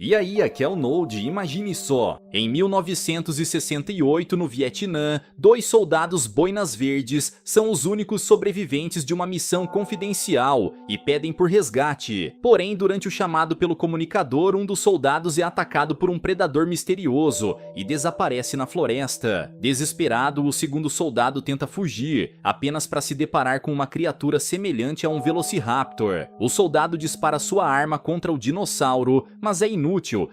E aí, aqui é o Node, imagine só. Em 1968, no Vietnã, 2 soldados boinas verdes são os únicos sobreviventes de uma missão confidencial e pedem por resgate. Porém, durante o chamado pelo comunicador, um dos soldados é atacado por um predador misterioso e desaparece na floresta. Desesperado, o segundo soldado tenta fugir, apenas para se deparar com uma criatura semelhante a um Velociraptor. O soldado dispara sua arma contra o dinossauro, mas é inútil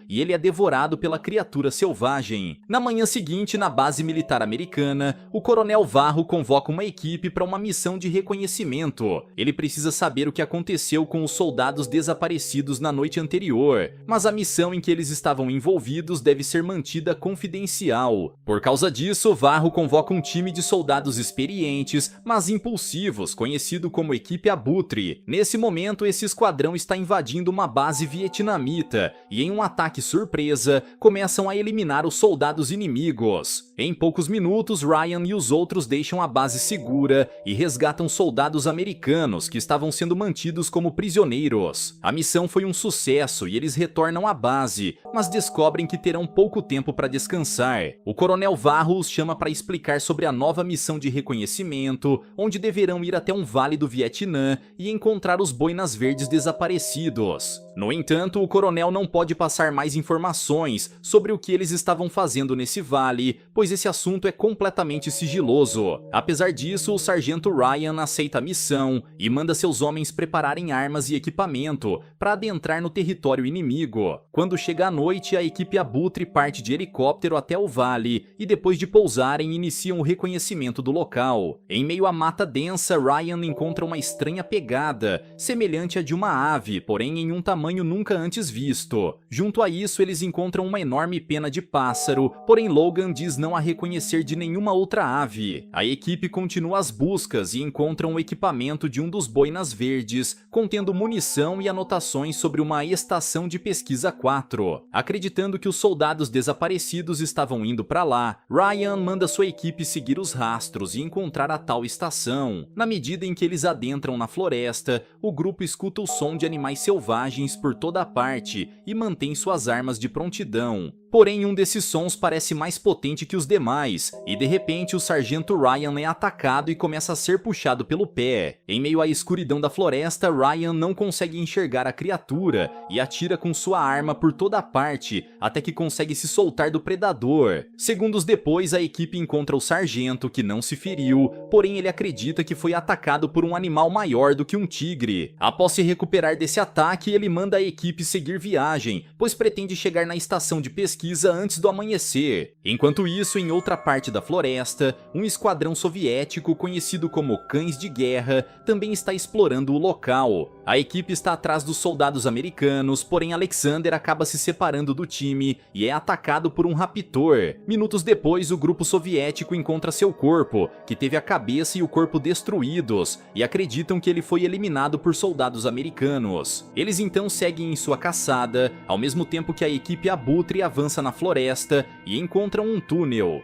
e ele é devorado pela criatura selvagem. Na manhã seguinte, na base militar americana, o Coronel Varro convoca uma equipe para uma missão de reconhecimento. Ele precisa saber o que aconteceu com os soldados desaparecidos na noite anterior, mas a missão em que eles estavam envolvidos deve ser mantida confidencial. Por causa disso, Varro convoca um time de soldados experientes, mas impulsivos, conhecido como Equipe Abutre. Nesse momento, esse esquadrão está invadindo uma base vietnamita e em um ataque surpresa, começam a eliminar os soldados inimigos. Em poucos minutos, Ryan e os outros deixam a base segura e resgatam soldados americanos que estavam sendo mantidos como prisioneiros. A missão foi um sucesso e eles retornam à base, mas descobrem que terão pouco tempo para descansar. O Coronel Varro os chama para explicar sobre a nova missão de reconhecimento, onde deverão ir até um vale do Vietnã e encontrar os boinas verdes desaparecidos. No entanto, o coronel não pode passar mais informações sobre o que eles estavam fazendo nesse vale, pois esse assunto é completamente sigiloso. Apesar disso, o sargento Ryan aceita a missão e manda seus homens prepararem armas e equipamento para adentrar no território inimigo. Quando chega a noite, a equipe Abutre parte de helicóptero até o vale e depois de pousarem, iniciam o reconhecimento do local. Em meio à mata densa, Ryan encontra uma estranha pegada, semelhante à de uma ave, porém em um tamanho nunca antes visto. Junto a isso, eles encontram uma enorme pena de pássaro, porém Logan diz não a reconhecer de nenhuma outra ave. A equipe continua as buscas e encontram o equipamento de um dos boinas verdes, contendo munição e anotações sobre uma estação de pesquisa 4. Acreditando que os soldados desaparecidos estavam indo para lá, Ryan manda sua equipe seguir os rastros e encontrar a tal estação. Na medida em que eles adentram na floresta, o grupo escuta o som de animais selvagens por toda a parte e mantém suas armas de prontidão. Porém, um desses sons parece mais potente que os demais, e de repente o sargento Ryan é atacado e começa a ser puxado pelo pé. Em meio à escuridão da floresta, Ryan não consegue enxergar a criatura e atira com sua arma por toda a parte, até que consegue se soltar do predador. Segundos depois, a equipe encontra o sargento, que não se feriu, porém ele acredita que foi atacado por um animal maior do que um tigre. Após se recuperar desse ataque, ele manda a equipe seguir viagem, pois pretende chegar na estação de pesquisa antes do amanhecer. Enquanto isso, em outra parte da floresta, um esquadrão soviético conhecido como Cães de Guerra também está explorando o local. A equipe está atrás dos soldados americanos, porém Alexander acaba se separando do time e é atacado por um raptor. Minutos depois, o grupo soviético encontra seu corpo, que teve a cabeça e o corpo destruídos, e acreditam que ele foi eliminado por soldados americanos. Eles então seguem em sua caçada, ao mesmo tempo que a equipe Abutre avança na floresta e encontram um túnel.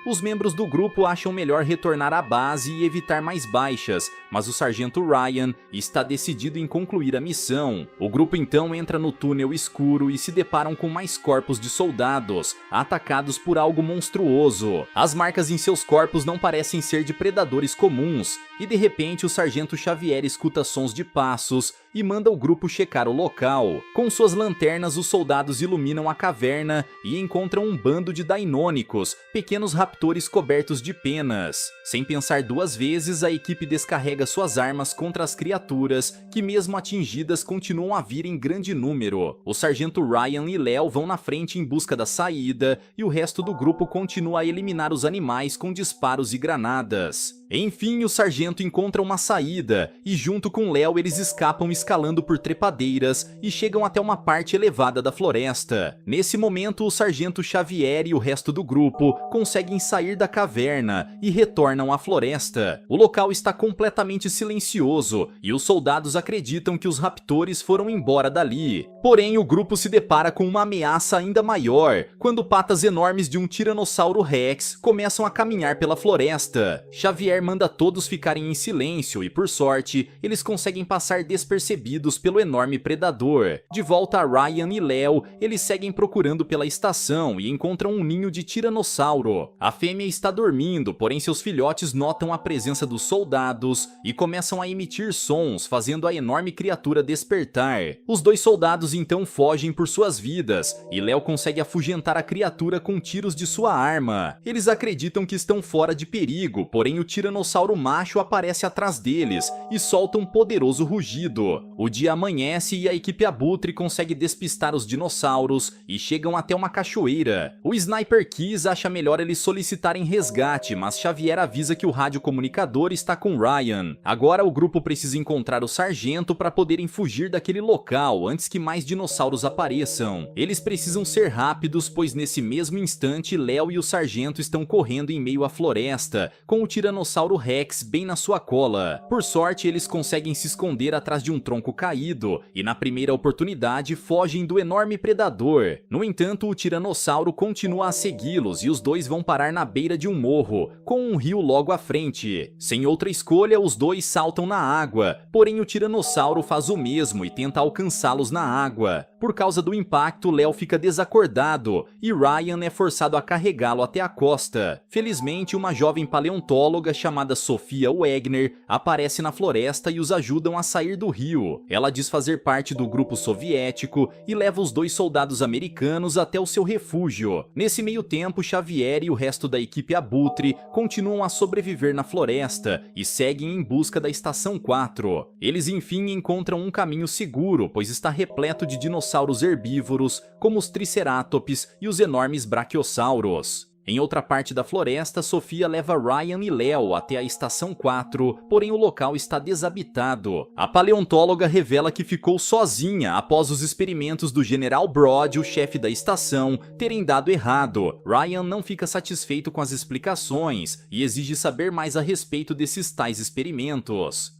Os membros do grupo acham melhor retornar à base e evitar mais baixas, mas o sargento Ryan está decidido em concluir a missão. O grupo então entra no túnel escuro e se deparam com mais corpos de soldados, atacados por algo monstruoso. As marcas em seus corpos não parecem ser de predadores comuns, e de repente o sargento Xavier escuta sons de passos e manda o grupo checar o local. Com suas lanternas, os soldados iluminam a caverna e encontram um bando de dainônicos, pequenos raptores cobertos de penas. Sem pensar duas vezes, a equipe descarrega suas armas contra as criaturas, que mesmo atingidas continuam a vir em grande número. O sargento Ryan e Léo vão na frente em busca da saída, e o resto do grupo continua a eliminar os animais com disparos e granadas. Enfim, o sargento encontra uma saída, e junto com Léo eles escapam escalando por trepadeiras e chegam até uma parte elevada da floresta. Nesse momento, o sargento Xavier e o resto do grupo conseguem sair da caverna e retornam à floresta. O local está completamente silencioso e os soldados acreditam que os raptores foram embora dali. Porém, o grupo se depara com uma ameaça ainda maior, quando patas enormes de um Tiranossauro Rex começam a caminhar pela floresta. Xavier manda todos ficarem em silêncio e, por sorte, eles conseguem passar despercebidos pelo enorme predador. De volta a Ryan e Léo, eles seguem procurando pela estação e encontram um ninho de tiranossauro. A fêmea está dormindo, porém seus filhotes notam a presença dos soldados e começam a emitir sons, fazendo a enorme criatura despertar. Os dois soldados então fogem por suas vidas e Léo consegue afugentar a criatura com tiros de sua arma. Eles acreditam que estão fora de perigo, porém o tiranossauro macho aparece atrás deles e solta um poderoso rugido. O dia amanhece e a equipe Abutre consegue despistar os dinossauros e chegam até uma cachoeira. O Sniper Kiss acha melhor eles solicitarem resgate, mas Xavier avisa que o radiocomunicador está com Ryan. Agora o grupo precisa encontrar o sargento para poderem fugir daquele local antes que mais dinossauros apareçam. Eles precisam ser rápidos, pois nesse mesmo instante Léo e o sargento estão correndo em meio à floresta, com o Tiranossauro Rex bem na sua cola. Por sorte, eles conseguem se esconder atrás de um tronco caído e na primeira oportunidade fogem do enorme predador. No entanto, o Tiranossauro continua a segui-los e os dois vão parar na beira de um morro, com um rio logo à frente. Sem outra escolha, os dois saltam na água, porém o Tiranossauro faz o mesmo e tenta alcançá-los na água. Por causa do impacto, Léo fica desacordado e Ryan é forçado a carregá-lo até a costa. Felizmente, uma jovem paleontóloga chamada Sofia Wagner aparece na floresta e os ajudam a sair do rio. Ela diz fazer parte do grupo soviético e leva os dois soldados americanos até o seu refúgio. Nesse meio tempo, Xavier e o resto da equipe Abutre continuam a sobreviver na floresta e seguem em busca da Estação 4. Eles enfim encontram um caminho seguro, pois está repleto de dinossauros herbívoros, como os Triceratops e os enormes Brachiossauros. Em outra parte da floresta, Sofia leva Ryan e Léo até a Estação 4, porém o local está desabitado. A paleontóloga revela que ficou sozinha após os experimentos do General Broad, o chefe da estação, terem dado errado. Ryan não fica satisfeito com as explicações e exige saber mais a respeito desses tais experimentos.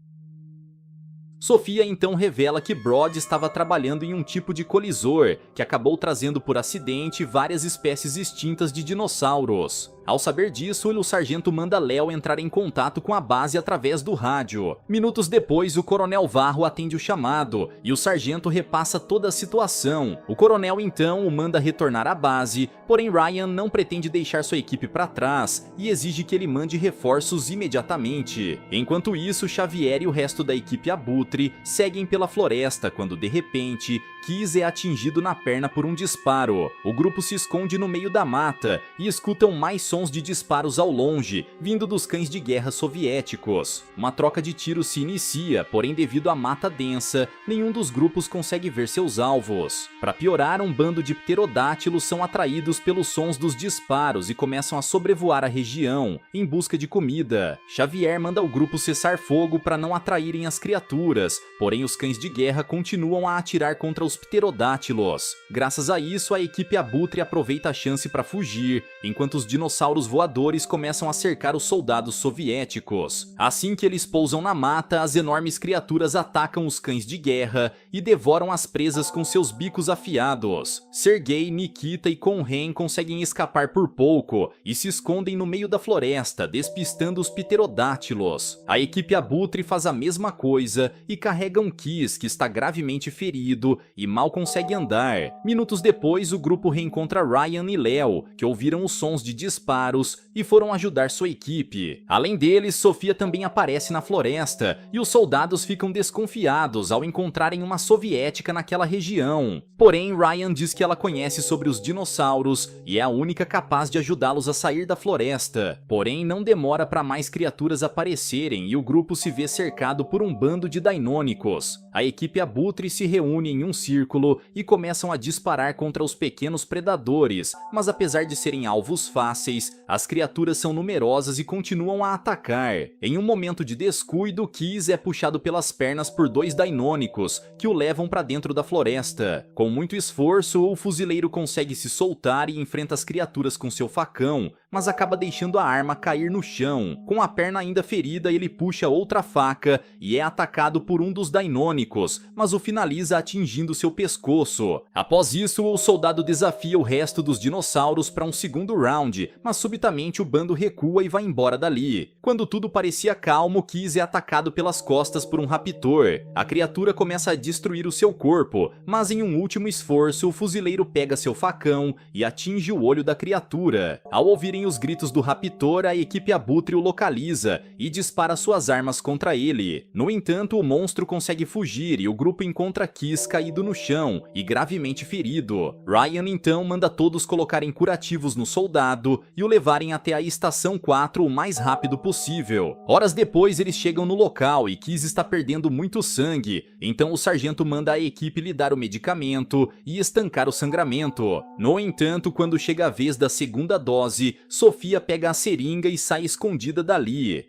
Sofia então revela que Broad estava trabalhando em um tipo de colisor, que acabou trazendo por acidente várias espécies extintas de dinossauros. Ao saber disso, o sargento manda Léo entrar em contato com a base através do rádio. Minutos depois, o coronel Varro atende o chamado e o sargento repassa toda a situação. O coronel então o manda retornar à base, porém Ryan não pretende deixar sua equipe para trás e exige que ele mande reforços imediatamente. Enquanto isso, Xavier e o resto da equipe Abutre seguem pela floresta quando, de repente, Kiss é atingido na perna por um disparo. O grupo se esconde no meio da mata e escutam mais sons de disparos ao longe, vindo dos cães de guerra soviéticos. Uma troca de tiros se inicia, porém devido à mata densa, nenhum dos grupos consegue ver seus alvos. Para piorar, um bando de pterodátilos são atraídos pelos sons dos disparos e começam a sobrevoar a região, em busca de comida. Xavier manda o grupo cessar fogo para não atraírem as criaturas, porém os cães de guerra continuam a atirar contra os pterodátilos. Graças a isso, a equipe Abutre aproveita a chance para fugir, enquanto os dinossauros voadores começam a cercar os soldados soviéticos. Assim que eles pousam na mata, as enormes criaturas atacam os cães de guerra e devoram as presas com seus bicos afiados. Sergei, Nikita e Conren conseguem escapar por pouco e se escondem no meio da floresta, despistando os pterodátilos. A equipe Abutre faz a mesma coisa e carrega um Kiss que está gravemente ferido e mal consegue andar. Minutos depois, o grupo reencontra Ryan e Léo, que ouviram os sons de disparos e foram ajudar sua equipe. Além deles, Sofia também aparece na floresta e os soldados ficam desconfiados ao encontrarem uma soviética naquela região. Porém, Ryan diz que ela conhece sobre os dinossauros e é a única capaz de ajudá-los a sair da floresta. Porém, não demora para mais criaturas aparecerem e o grupo se vê cercado por um bando de dainônicos. A equipe Abutre se reúne em um círculo e começam a disparar contra os pequenos predadores, mas apesar de serem alvos fáceis, depois, as criaturas são numerosas e continuam a atacar. Em um momento de descuido, Keyes é puxado pelas pernas por dois dainônicos, que o levam para dentro da floresta. Com muito esforço, o fuzileiro consegue se soltar e enfrenta as criaturas com seu facão, mas acaba deixando a arma cair no chão. Com a perna ainda ferida, ele puxa outra faca e é atacado por um dos dainônicos, mas o finaliza atingindo seu pescoço. Após isso, o soldado desafia o resto dos dinossauros para um segundo round, mas subitamente o bando recua e vai embora dali. Quando tudo parecia calmo, Keyes é atacado pelas costas por um raptor. A criatura começa a destruir o seu corpo, mas em um último esforço, o fuzileiro pega seu facão e atinge o olho da criatura. Ao ouvirem os gritos do raptor, a equipe Abutre o localiza e dispara suas armas contra ele. No entanto, o monstro consegue fugir e o grupo encontra Keyes caído no chão e gravemente ferido. Ryan então manda todos colocarem curativos no soldado e o levarem até a estação 4 o mais rápido possível. Horas depois, eles chegam no local e Keyes está perdendo muito sangue, então o sargento manda a equipe lhe dar o medicamento e estancar o sangramento. No entanto, quando chega a vez da segunda dose, Sophia pega a seringa e sai escondida dali.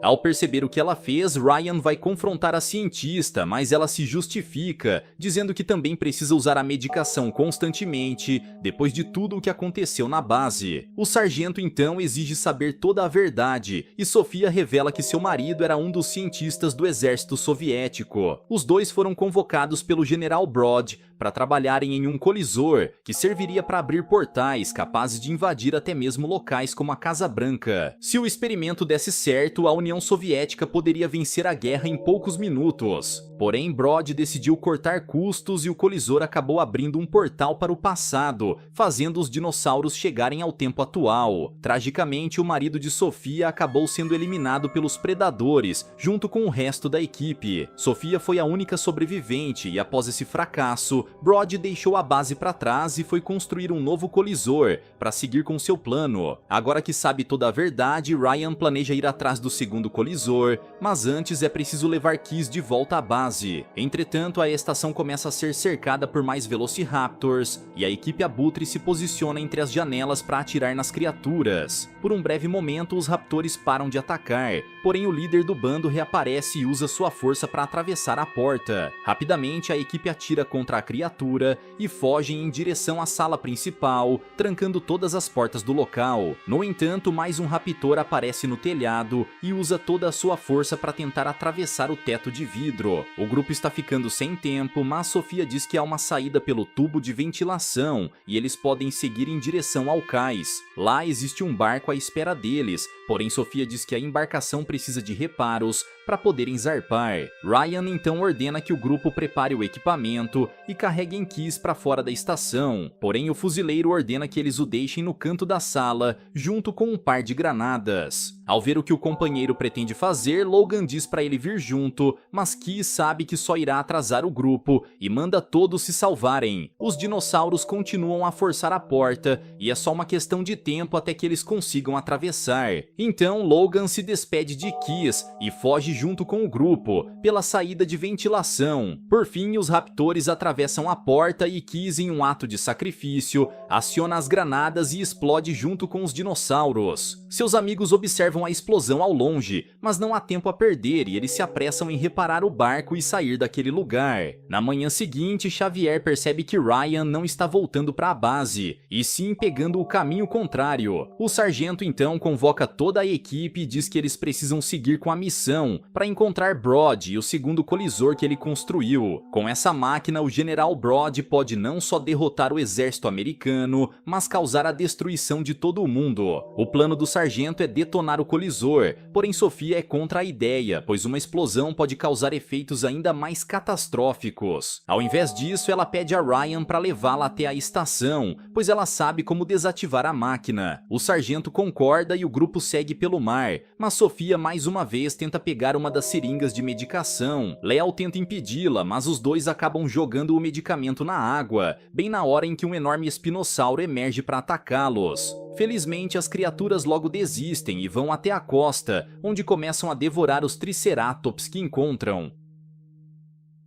Ao perceber o que ela fez, Ryan vai confrontar a cientista, mas ela se justifica, dizendo que também precisa usar a medicação constantemente, depois de tudo o que aconteceu na base. O sargento então exige saber toda a verdade, e Sophia revela que seu marido era um dos cientistas do exército soviético. Os dois foram convocados pelo general Brod para trabalharem em um colisor, que serviria para abrir portais capazes de invadir até mesmo locais como a Casa Branca. Se o experimento desse certo, a União Soviética poderia vencer a guerra em poucos minutos. Porém, Brod decidiu cortar custos e o colisor acabou abrindo um portal para o passado, fazendo os dinossauros chegarem ao tempo atual. Tragicamente, o marido de Sophia acabou sendo eliminado pelos predadores, junto com o resto da equipe. Sophia foi a única sobrevivente e, após esse fracasso, Brod deixou a base para trás e foi construir um novo colisor para seguir com seu plano. Agora que sabe toda a verdade, Ryan planeja ir atrás do segundo colisor, mas antes é preciso levar Keyes de volta à base. Entretanto, a estação começa a ser cercada por mais Velociraptors e a equipe Abutre se posiciona entre as janelas para atirar nas criaturas. Por um breve momento, os raptores param de atacar, porém o líder do bando reaparece e usa sua força para atravessar a porta. Rapidamente, a equipe atira contra a criatura e fogem em direção à sala principal, trancando todas as portas do local. No entanto, mais um raptor aparece no telhado e usa toda a sua força para tentar atravessar o teto de vidro. O grupo está ficando sem tempo, mas Sophia diz que há uma saída pelo tubo de ventilação e eles podem seguir em direção ao cais. Lá existe um barco à espera deles, porém Sophia diz que a embarcação precisa de reparos para poderem zarpar. Ryan então ordena que o grupo prepare o equipamento e carreguem Keyes para fora da estação, porém o fuzileiro ordena que eles o deixem no canto da sala, junto com um par de granadas. Ao ver o que o companheiro pretende fazer, Logan diz para ele vir junto, mas Keyes sabe que só irá atrasar o grupo e manda todos se salvarem. Os dinossauros continuam a forçar a porta e é só uma questão de tempo até que eles consigam atravessar. Então Logan se despede de Keyes e foge junto com o grupo pela saída de ventilação. Por fim, os raptores atravessam a porta e Keyes, em um ato de sacrifício, aciona as granadas e explode junto com os dinossauros. Seus amigos observam a explosão ao longe, mas não há tempo a perder e eles se apressam em reparar o barco e sair daquele lugar. Na manhã seguinte, Xavier percebe que Ryan não está voltando para a base, e sim pegando o caminho contrário. O sargento então convoca toda a equipe e diz que eles precisam seguir com a missão para encontrar Brod e o segundo colisor que ele construiu. Com essa máquina, o general Brod pode não só derrotar o exército americano, mas causar a destruição de todo o mundo. O plano do sargento é detonar o colisor, porém Sophia é contra a ideia, pois uma explosão pode causar efeitos ainda mais catastróficos. Ao invés disso, ela pede a Ryan para levá-la até a estação, pois ela sabe como desativar a máquina. O sargento concorda e o grupo segue pelo mar, mas Sophia mais uma vez tenta pegar uma das seringas de medicação. Leo tenta impedi-la, mas os dois acabam jogando o medicamento na água, bem na hora em que um enorme espinossauro emerge para atacá-los. Felizmente, as criaturas logo desistem e vão até a costa, onde começam a devorar os triceratops que encontram.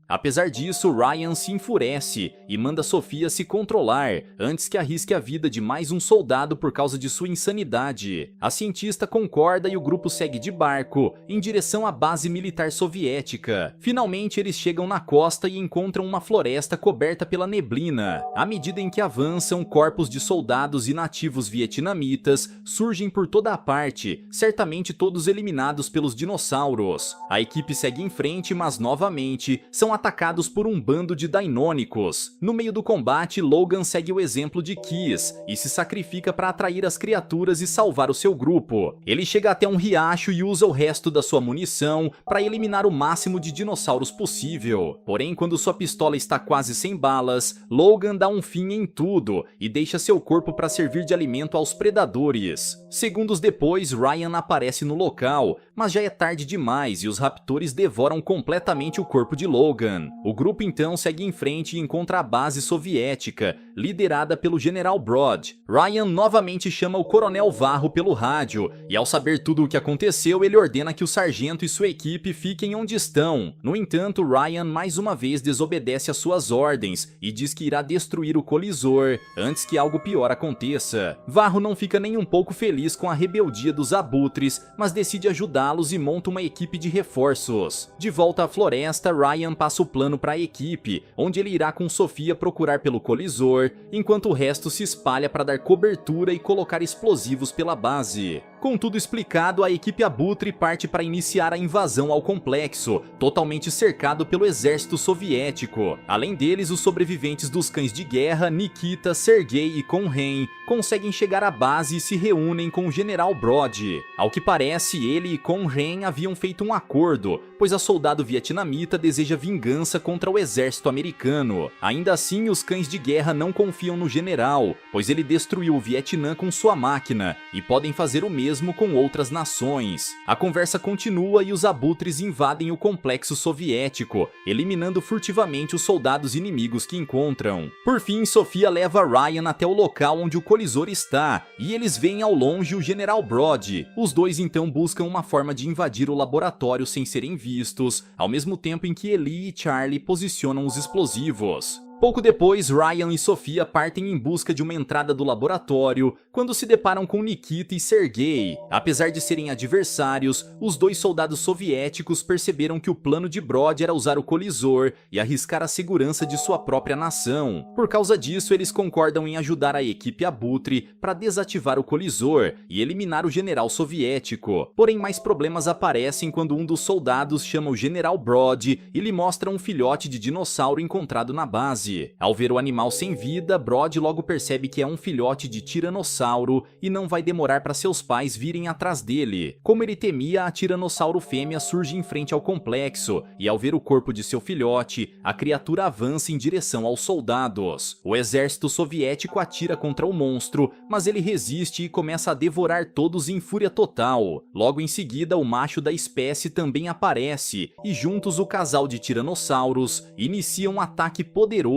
Apesar disso, Ryan se enfurece e manda Sophia se controlar antes que arrisque a vida de mais um soldado por causa de sua insanidade. A cientista concorda e o grupo segue de barco em direção à base militar soviética. Finalmente eles chegam na costa e encontram uma floresta coberta pela neblina. À medida em que avançam, corpos de soldados e nativos vietnamitas surgem por toda a parte, certamente todos eliminados pelos dinossauros. A equipe segue em frente, mas novamente são atacados por um bando de dainônicos. No meio do combate, Logan segue o exemplo de Kiss e se sacrifica para atrair as criaturas e salvar o seu grupo. Ele chega até um riacho e usa o resto da sua munição para eliminar o máximo de dinossauros possível. Porém, quando sua pistola está quase sem balas, Logan dá um fim em tudo e deixa seu corpo para servir de alimento aos predadores. Segundos depois, Ryan aparece no local, mas já é tarde demais e os raptores devoram completamente o corpo de Logan. O grupo então segue em frente e encontra a base soviética, liderada pelo General Brod. Ryan novamente chama o Coronel Varro pelo rádio, e ao saber tudo o que aconteceu, ele ordena que o sargento e sua equipe fiquem onde estão. No entanto, Ryan mais uma vez desobedece às suas ordens e diz que irá destruir o colisor antes que algo pior aconteça. Varro não fica nem um pouco feliz com a rebeldia dos abutres, mas decide ajudá-los e monta uma equipe de reforços. De volta à floresta, Ryan passa o plano para a equipe, onde ele irá com Sophia procurar pelo colisor, enquanto o resto se espalha para dar cobertura e colocar explosivos pela base. Com tudo explicado, a equipe Abutre parte para iniciar a invasão ao complexo, totalmente cercado pelo exército soviético. Além deles, os sobreviventes dos cães de guerra, Nikita, Sergei e Conran, conseguem chegar à base e se reúnem com o General Brod. Ao que parece, ele e Conran haviam feito um acordo, pois a soldado vietnamita deseja vingança contra o exército americano. Ainda assim, os cães de guerra não confiam no general, pois ele destruiu o Vietnã com sua máquina, e podem fazer o mesmo com outras nações. A conversa continua e os abutres invadem o complexo soviético, eliminando furtivamente os soldados inimigos que encontram. Por fim, Sophia leva Ryan até o local onde o colisor está, e eles veem ao longe o General Brod. Os dois então buscam uma forma de invadir o laboratório sem serem vistos, ao mesmo tempo em que Ellie e Charlie posicionam os explosivos. Pouco depois, Ryan e Sophia partem em busca de uma entrada do laboratório, quando se deparam com Nikita e Sergei. Apesar de serem adversários, os dois soldados soviéticos perceberam que o plano de Brod era usar o colisor e arriscar a segurança de sua própria nação. Por causa disso, eles concordam em ajudar a equipe Abutre para desativar o colisor e eliminar o general soviético. Porém, mais problemas aparecem quando um dos soldados chama o General Brod e lhe mostra um filhote de dinossauro encontrado na base. Ao ver o animal sem vida, Brod logo percebe que é um filhote de tiranossauro e não vai demorar para seus pais virem atrás dele. Como ele temia, a tiranossauro fêmea surge em frente ao complexo e ao ver o corpo de seu filhote, a criatura avança em direção aos soldados. O exército soviético atira contra o monstro, mas ele resiste e começa a devorar todos em fúria total. Logo em seguida, o macho da espécie também aparece e juntos o casal de tiranossauros inicia um ataque poderoso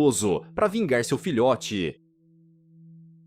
para vingar seu filhote.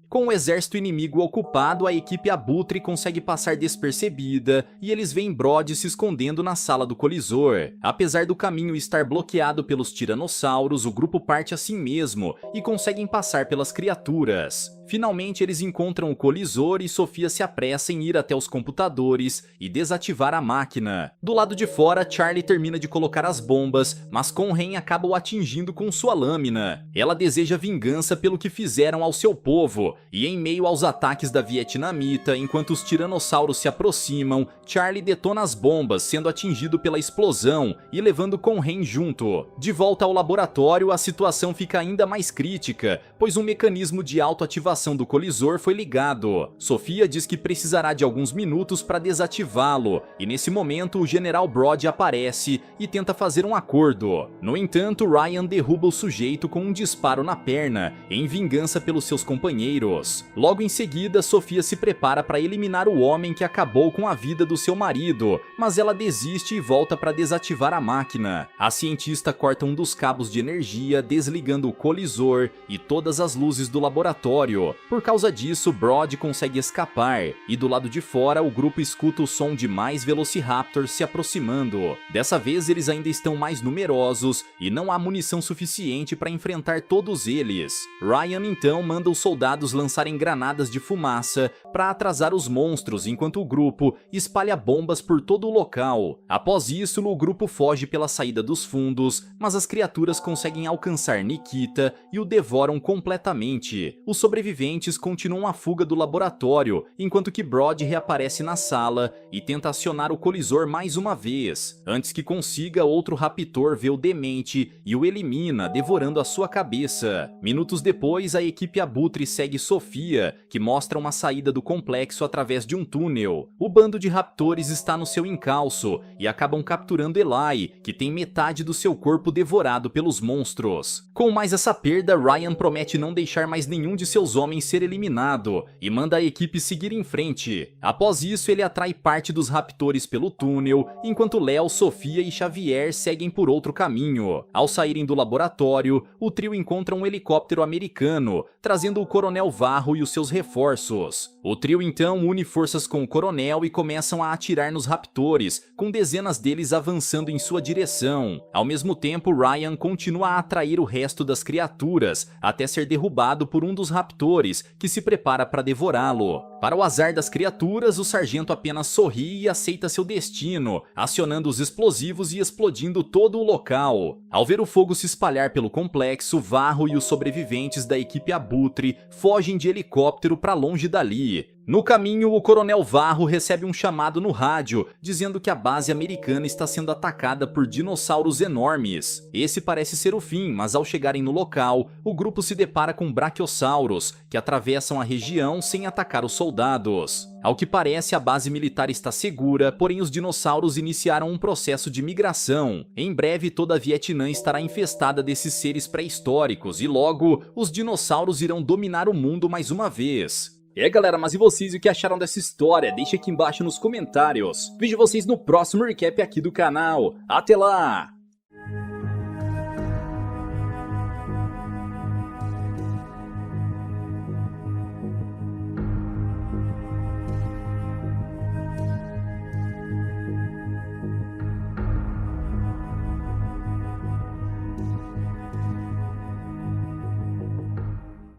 Com o exército inimigo ocupado, a equipe Abutre consegue passar despercebida e eles veem Brod se escondendo na sala do colisor. Apesar do caminho estar bloqueado pelos tiranossauros, o grupo parte assim mesmo e conseguem passar pelas criaturas. Finalmente eles encontram o colisor e Sophia se apressa em ir até os computadores e desativar a máquina. Do lado de fora, Charlie termina de colocar as bombas, mas Conran acaba o atingindo com sua lâmina. Ela deseja vingança pelo que fizeram ao seu povo, e em meio aos ataques da vietnamita, enquanto os tiranossauros se aproximam, Charlie detona as bombas, sendo atingido pela explosão e levando Conran junto. De volta ao laboratório, a situação fica ainda mais crítica, pois um mecanismo de autoativação do colisor foi ligado. Sophia diz que precisará de alguns minutos para desativá-lo, e nesse momento o General Brod aparece e tenta fazer um acordo. No entanto, Ryan derruba o sujeito com um disparo na perna, em vingança pelos seus companheiros. helicópteros. Logo em seguida, Sofia se prepara para eliminar o homem que acabou com a vida do seu marido, mas ela desiste e volta para desativar a máquina. A cientista corta um dos cabos de energia, desligando o colisor e todas as luzes do laboratório. Por causa disso, Brody consegue escapar, e do lado de fora o grupo escuta o som de mais Velociraptors se aproximando. Dessa vez eles ainda estão mais numerosos e não há munição suficiente para enfrentar todos eles. Ryan então manda os soldados lançarem granadas de fumaça para atrasar os monstros, enquanto o grupo espalha bombas por todo o local. Após isso, o grupo foge pela saída dos fundos, mas as criaturas conseguem alcançar Nikita e o devoram completamente. Os sobreviventes continuam a fuga do laboratório, enquanto que Brody reaparece na sala e tenta acionar o colisor mais uma vez. Antes que consiga, outro raptor vê o demente e o elimina, devorando a sua cabeça. Minutos depois, a equipe Abutre segue Sofia, que mostra uma saída do complexo através de um túnel. O bando de raptores está no seu encalço e acabam capturando Eli, que tem metade do seu corpo devorado pelos monstros. Com mais essa perda, Ryan promete não deixar mais nenhum de seus homens ser eliminado e manda a equipe seguir em frente. Após isso, ele atrai parte dos raptores pelo túnel, enquanto Léo, Sofia e Xavier seguem por outro caminho. Ao saírem do laboratório, o trio encontra um helicóptero americano, trazendo o Coronel Varro e os seus reforços. O trio então une forças com o Coronel e começam a atirar nos raptores, com dezenas deles avançando em sua direção. Ao mesmo tempo, Ryan continua a atrair o resto das criaturas, até ser derrubado por um dos raptores, que se prepara para devorá-lo. Para o azar das criaturas, o sargento apenas sorri e aceita seu destino, acionando os explosivos e explodindo todo o local. Ao ver o fogo se espalhar pelo complexo, Varro e os sobreviventes da equipe Abutre fogem de helicóptero para longe dali. No caminho, o Coronel Varro recebe um chamado no rádio, dizendo que a base americana está sendo atacada por dinossauros enormes. Esse parece ser o fim, mas ao chegarem no local, o grupo se depara com braquiossauros, que atravessam a região sem atacar os soldados. Ao que parece, a base militar está segura, porém os dinossauros iniciaram um processo de migração. Em breve, toda a Vietnã estará infestada desses seres pré-históricos e logo, os dinossauros irão dominar o mundo mais uma vez. Galera, mas e vocês, o que acharam dessa história? Deixa aqui embaixo nos comentários. Vejo vocês no próximo recap aqui do canal. Até lá!